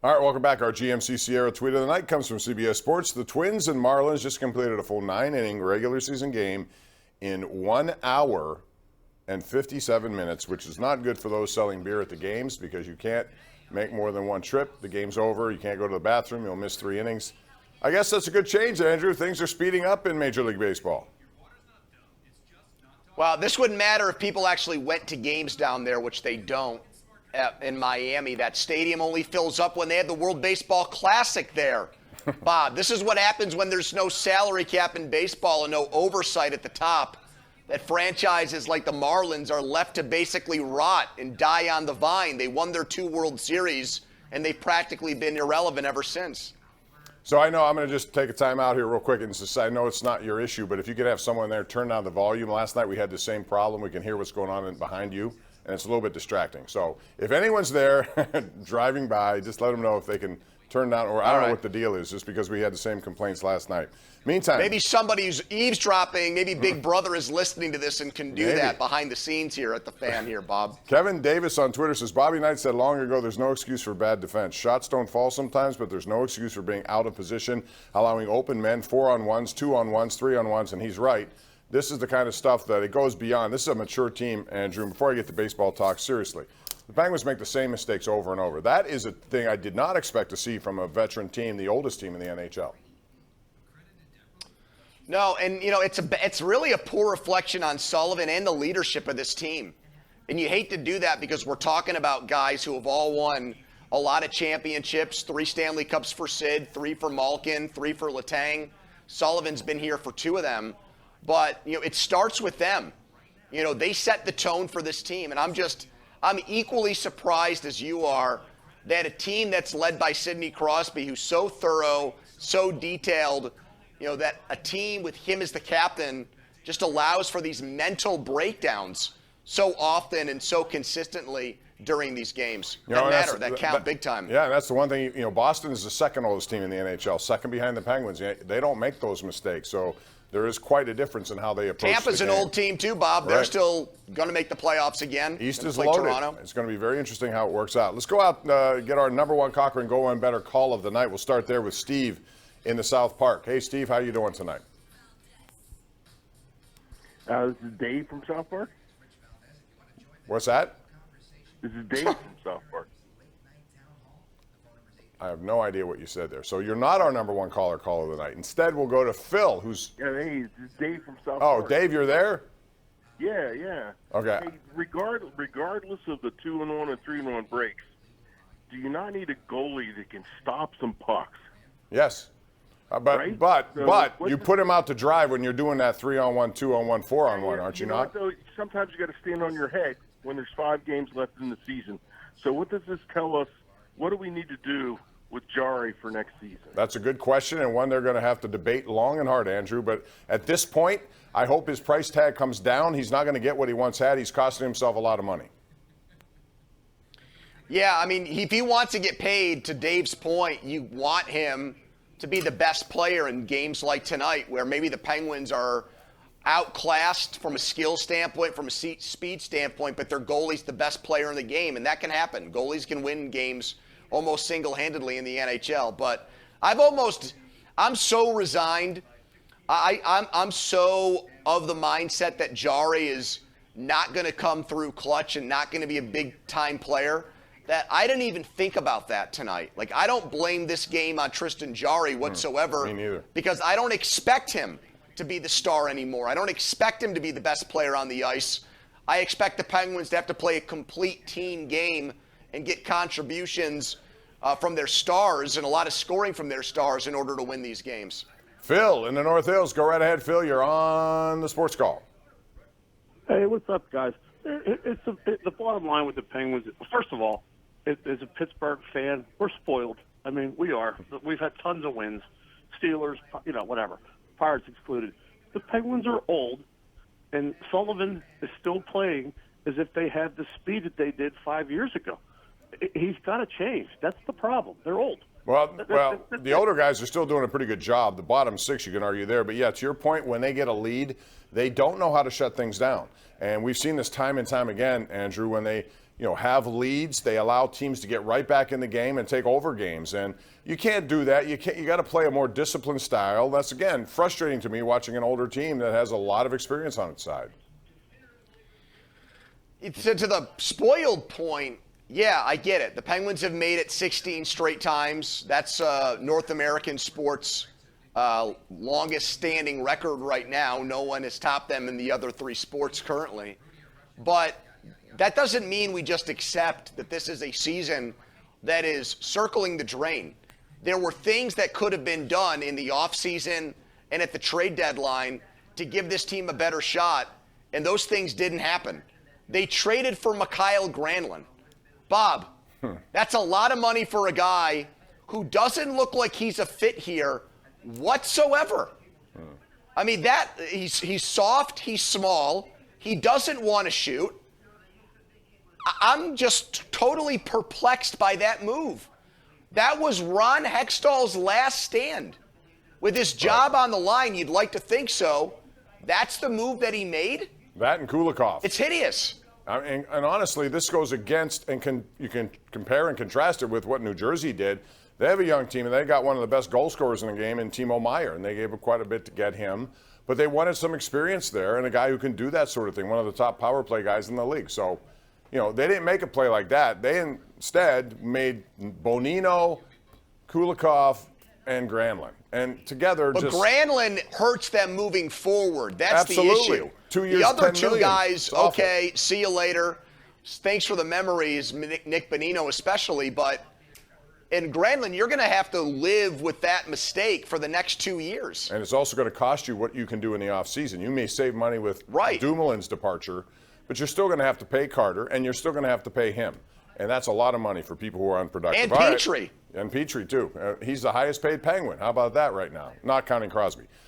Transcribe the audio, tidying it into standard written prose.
All right, welcome back. Our GMC Sierra tweet of the night comes from CBS Sports. The Twins and Marlins just completed a full 9-inning regular season game in 1 hour and 57 minutes, which is not good for those selling beer at the games because you can't make more than one trip. The game's over. You can't go to the bathroom. You'll miss 3 innings. I guess that's a good change, Andrew. Things are speeding up in Major League Baseball. Well, this wouldn't matter if people actually went to games down there, which they don't. In Miami, that stadium only fills up when they have the World Baseball Classic there. Bob, this is what happens when there's no salary cap in baseball and no oversight at the top. That franchises like the Marlins are left to basically rot and die on the vine. They won their 2 World Series, and they've practically been irrelevant ever since. So I know I'm going to just take a time out here real quick and just, I know it's not your issue, but if you could have someone there turn down the volume. Last night we had the same problem. We can hear what's going on behind you, and it's a little bit distracting. So if anyone's there driving by, just let them know if they can turn down, or I don't know what the deal is, just because we had the same complaints last night. Meantime. Maybe somebody who's eavesdropping, maybe Big Brother is listening to this and can do that behind the scenes here at the fan here, Bob. Kevin Davis on Twitter says, Bobby Knight said long ago there's no excuse for bad defense. Shots don't fall sometimes, but there's no excuse for being out of position, allowing open men 4-on-1s, 2-on-1s, 3-on-1s, and he's right. This is the kind of stuff that it goes beyond. This is a mature team, Andrew. And before I get to baseball talk, seriously, the Penguins make the same mistakes over and over. That is a thing I did not expect to see from a veteran team, the oldest team in the NHL. No, and it's really a poor reflection on Sullivan and the leadership of this team. And you hate to do that because we're talking about guys who have all won a lot of championships, 3 Stanley Cups for Sid, 3 for Malkin, 3 for Letang. Sullivan's been here for 2 of them. But, it starts with them. They set the tone for this team. And I'm equally surprised as you are that a team that's led by Sidney Crosby, who's so thorough, so detailed, that a team with him as the captain just allows for these mental breakdowns so often and so consistently during these games that count big time. Yeah, that's the one thing. Boston is the second oldest team in the NHL, second behind the Penguins. They don't make those mistakes, so there is quite a difference in how they approach Tampa's the game. An old team too, Bob. They're still going to make the playoffs again. East is loaded. Toronto. It's going to be very interesting how it works out. Let's go out and get our number one Cochrane Go One Better call of the night. We'll start there with Steve in the South Park. Hey, Steve, how you doing tonight? This is Dave from South Park. What's that? This is Dave from South Park. I have no idea what you said there. So you're not our number one call of the night. Instead, we'll go to Phil, who's... Yeah, hey, this is Dave from South Oh, Park. Dave, you're there? Yeah. Okay. Hey, regardless of the 2-on-1 and 3-on-1 breaks, do you not need a goalie that can stop some pucks? Yes. But you put him out to drive when you're doing that 3-on-1, 2-on-1, 4-on-1, aren't you not? Though, sometimes you got to stand on your head when there's 5 games left in the season. So what does this tell us? What do we need to do with Jari for next season? That's a good question, and one they're going to have to debate long and hard, Andrew. But at this point, I hope his price tag comes down. He's not going to get what he once had. He's costing himself a lot of money. Yeah, if he wants to get paid, to Dave's point, you want him to be the best player in games like tonight, where maybe the Penguins are outclassed from a skill standpoint, from a speed standpoint, but their goalie's the best player in the game, and that can happen. Goalies can win games almost single-handedly in the NHL. But I'm so resigned. I'm so of the mindset that Jari is not going to come through clutch and not going to be a big-time player that I didn't even think about that tonight. Like, I don't blame this game on Tristan Jari whatsoever. Me neither. Because I don't expect him to be the star anymore. I don't expect him to be the best player on the ice. I expect the Penguins to have to play a complete team game and get contributions from their stars and a lot of scoring from their stars in order to win these games. Phil in the North Hills. Go right ahead, Phil. You're on the Sports Call. Hey, what's up, guys? The bottom line with the Penguins, first of all, as a Pittsburgh fan, we're spoiled. We are. We've had tons of wins. Steelers, whatever. Pirates excluded. The Penguins are old, and Sullivan is still playing as if they had the speed that they did 5 years ago. He's got to change. That's the problem. They're old. Well, the older guys are still doing a pretty good job. The bottom 6, you can argue there. But, yeah, to your point, when they get a lead, they don't know how to shut things down. And we've seen this time and time again, Andrew, when they have leads. They allow teams to get right back in the game and take over games. And you can't do that. You got to play a more disciplined style. That's, again, frustrating to me watching an older team that has a lot of experience on its side. To the spoiled point, yeah, I get it. The Penguins have made it 16 straight times. That's North American sports' longest standing record right now. No one has topped them in the other 3 sports currently. But that doesn't mean we just accept that this is a season that is circling the drain. There were things that could have been done in the offseason and at the trade deadline to give this team a better shot, and those things didn't happen. They traded for Mikael Granlund. Bob, that's a lot of money for a guy who doesn't look like he's a fit here whatsoever. I mean, he's soft, he's small, he doesn't want to shoot. I'm just totally perplexed by that move. That was Ron Hextall's last stand. With his job on the line, you'd like to think so. That's the move that he made? That and Kulikov. It's hideous. And honestly, this goes against, and you can compare and contrast it with what New Jersey did. They have a young team, and they got one of the best goal scorers in the game in Timo Meier, and they gave up quite a bit to get him. But they wanted some experience there and a guy who can do that sort of thing, one of the top power play guys in the league. So, they didn't make a play like that. They instead made Bonino, Kulikov, and Granlund. And together But Granlund hurts them moving forward. That's Absolutely. the issue. 2 years, the other 10 two million. guys, okay, see you later. Thanks for the memories, Nick Bonino especially. But in Granlund, you're going to have to live with that mistake for the next 2 years. And it's also going to cost you what you can do in the offseason. You may save money with Dumoulin's departure, but you're still going to have to pay Carter, and you're still going to have to pay him. And that's a lot of money for people who are unproductive. And Petrie. And Petrie, too. He's the highest paid Penguin. How about that right now? Not counting Crosby.